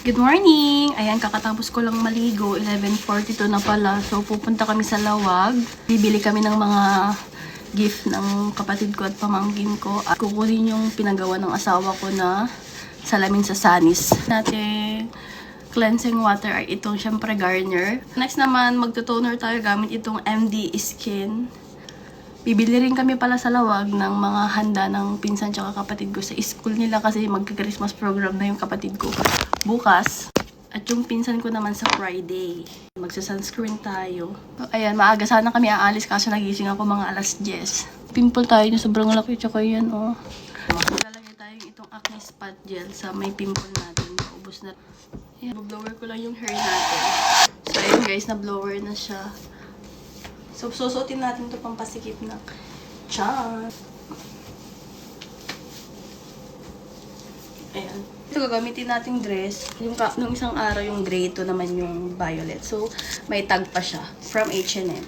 Good morning! Ayan, kakatapos ko lang maligo. 11:42 na pala. So, pupunta kami sa Lawag. Bibili kami ng mga gift ng kapatid ko at pamangkin ko. At kukunin yung pinagawa ng asawa ko na salamin sa Sanis. Natin cleansing water ay itong syempre Garnier. Next naman, magtutoner tayo gamit itong MD Skin. Bibili rin kami pala sa Lawag ng mga handa ng pinsan tsaka kapatid ko sa school nila kasi magka-Christmas program na yung kapatid ko bukas. At yung pinsan ko naman sa Friday. Magsa-sunscreen tayo. So, ayan, maaga sana kami aalis kasi nagising ako mga alas 10. Pimple tayo na sobrang laki tsaka yan, oh. Maglalagay tayo itong acne spot gel sa may pimple natin. Maubos na. Ayan, blower ko lang yung hair natin. So, ayan guys, na-blower na siya. So, susuotin natin ito pang pasikip na. Tiyaan! Ayan. Ito gagamitin nating dress. Nung isang araw yung gray, ito naman yung violet. So, may tag pa siya. From H&M.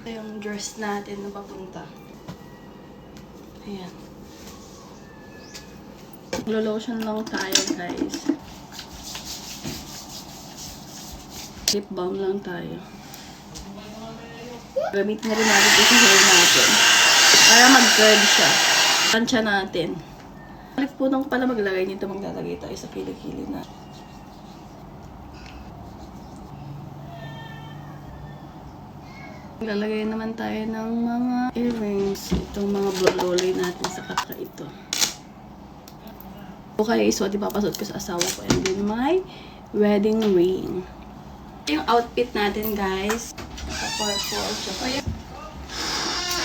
Ito yung dress natin na papunta. Ayan. Lotion lang tayo, guys. Lip balm lang tayo. Gamitin na rin natin ito sa hair natin. Para mag-curl siya. Tansya natin. Balik po nang pala maglagay nito, maglalagay tayo sa kilikili na. Maglalagay naman tayo ng mga earrings. Itong mga bloloy natin sa kaka ito. Okay, so ipapasot ko sa asawa ko. And then my wedding ring. Yung outfit natin, guys. Naka-purple.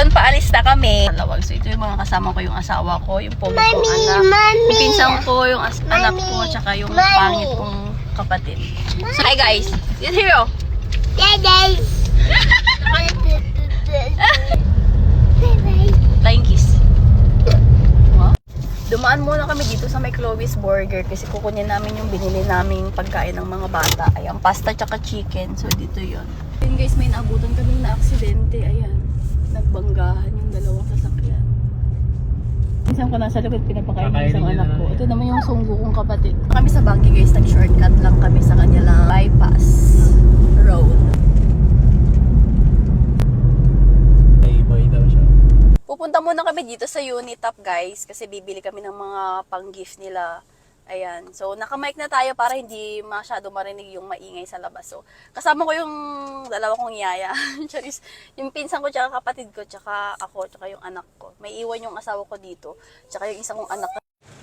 Tsaka paalis na kami. Lawag. So, ito yung mga kasama ko, yung asawa ko, yung pogi kong anak. Yung pinsang ko, yung anak ko, tsaka yung pangit kong kapatid. So, hi guys. Yes, hero. Flying kiss. Dumaan muna kami dito sa may Chloe's Burger kasi kukunin namin yung binili naming pagkain ng mga bata. Ayan, pasta tsaka chicken. So, dito yon. Ayun guys, may naabutan kaming na aksidente. Ayan, nagbanggahan yung dalawang sasakyan. Isang ko nasa likod, pinapakain ng isang anak ko. Ito naman yung sunggo kong kapatid. Kami sa Bangkay guys, nag-shortcut lang kami sa kanilang bypass road. Pupunta muna kami dito sa Unitop guys kasi bibili kami ng mga pang-gift nila. Ayan. So, naka-mic na tayo para hindi masyado marinig yung maingay sa labas. So, kasama ko yung dalawa kong yaya. Yung pinsan ko, tsaka kapatid ko, tsaka ako, tsaka yung anak ko. May iwan yung asawa ko dito, tsaka yung isang kong anak.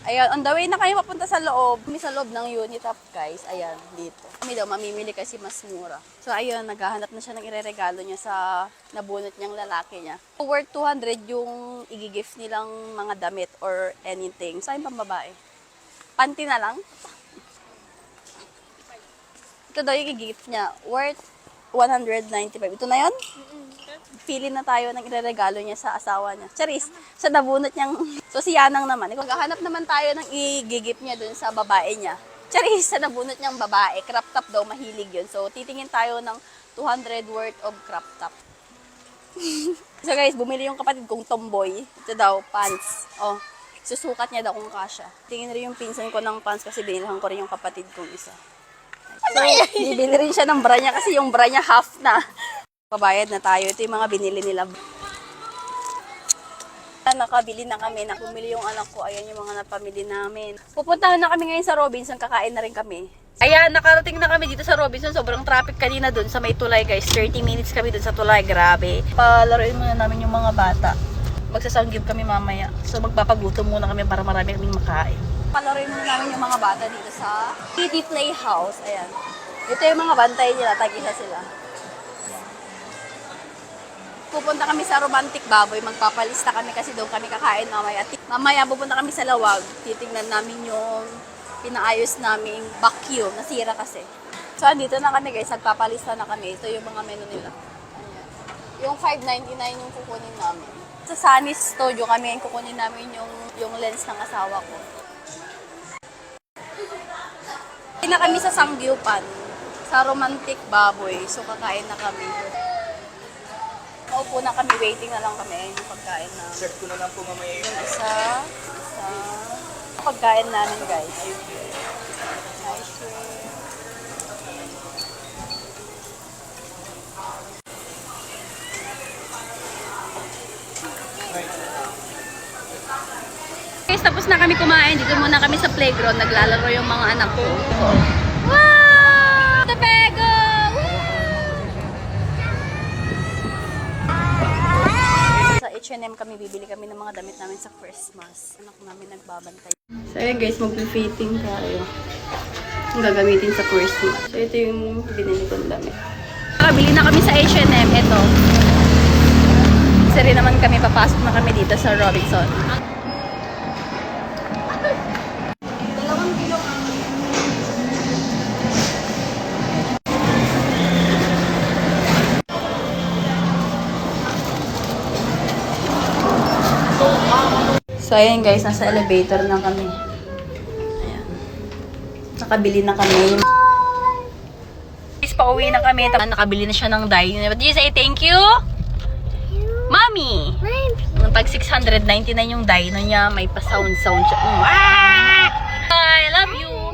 Ayan, on the way na kayo papunta sa loob. Kami sa loob ng Unitop guys. Ayan, dito. Kami daw, mamimili kasi mas mura. So, ayun, naghahanap na siya ng ireregalo niya sa nabunot niyang lalaki niya. Worth 200 yung i-gift nilang mga damit or anything. Sa yung pambabae. Panty na lang. Ito daw yung i-gift niya. Worth 195. Ito na yun? Pili na tayo ng ireregalo niya sa asawa niya. Charis, sa nabunot niyang... So, si Yanang naman. Maghahanap naman tayo ng i-gift niya dun sa babae niya. Charis, sa nabunot niyang babae. Crop top daw, mahilig yun. So, titingin tayo ng 200 worth of crop top. So, guys, bumili yung kapatid kong tomboy. Ito daw, pants. Oh, susukat niya daw kung kasya. Tingin rin yung pinsan ko ng pants kasi binilhan ko rin yung kapatid kong isa. So, bibili rin siya ng bra niya kasi yung bra niya half na. Pabayad na tayo. Ito yung mga binili nila. Nakabili na kami. Bumili yung anak ko. Ayan yung mga napamili namin. Pupuntahan na kami ngayon sa Robinson. Kakain na rin kami. Ayan, nakarating na kami dito sa Robinson. Sobrang traffic kanina dun sa may tulay guys. 30 minutes kami dun sa tulay. Grabe. Palaruin muna namin yung mga bata. Magsasanggip kami mamaya. So magpapagutom muna kami para marami kaming makain. Palaruin muna namin yung mga bata dito sa Kitty Playhouse. Ayan. Ito yung mga bantay nila. Tag-isa sila. Pupunta kami sa Romantic Baboy, magpapalista kami kasi doon kami kakain mamaya. Mamaya pupunta kami sa Lawag, titingnan namin yung pinaayos naming vacuum, nasira kasi. So, andito na kami guys, nagpapalista na kami. Ito yung mga menu nila. Ayan. Yung $5.99 yung kukunin namin. Sa Sanis Studio kami, kukunin namin yung lens ng asawa ko. Kakain na kami sa Sangyupan, sa Romantic Baboy. So, kakain na kami. Naupo na kami, waiting na lang kami yung pagkain na. Serve ko na lang po mamaya yun. Yung isa. Pagkain namin, guys. Ice cream. Guys, tapos na kami kumain. Dito muna kami sa playground. Naglalaro yung mga anak ko. Wow! Tobago! Sa H&M kami, bibili kami ng mga damit namin sa Christmas. Anak namin nagbabantay. So ayun guys, mag-fitting tayo. Ang gagamitin sa Christmas. So ito yung binili kong damit. Nakabili na kami sa H&M. Ito. Isa rin naman kami, papasok na kami dito sa Robinson. So, ayan guys, nasa elevator na kami. Ayan. Nakabili na kami. Guys, pauwi na kami. Nakabili na siya ng dye. But you say thank you? Mommy! Pag 699 yung dye, no niya, may pa-sound siya. I love you!